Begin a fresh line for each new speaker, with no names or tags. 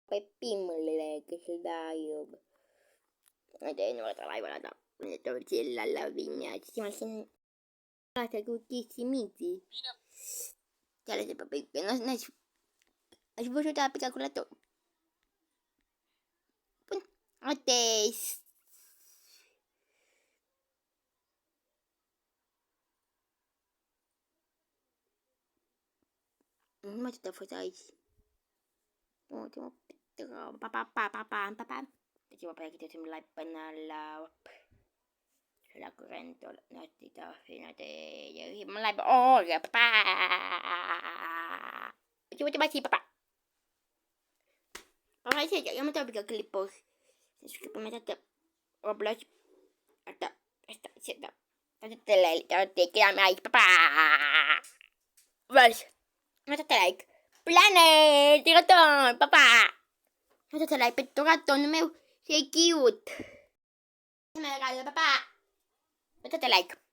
pe primele che se dai nu la mai guarda ne torcella la vigna ci siamo sin fate tutti miti ya le papi que no es vos da pica con la to ates ma te fai ai oh papà diciamo perché ti mi lai panalla la corrente la tita fino a te mi lai oh papà coba papà papà sih yang mau bikin klipos suka pemerintah Roblox atau siapa tadi telai tadi kira mai papà vas mata telai planet tiraton papà mata telai pettoraton meu sei cute me regalo papà mettete like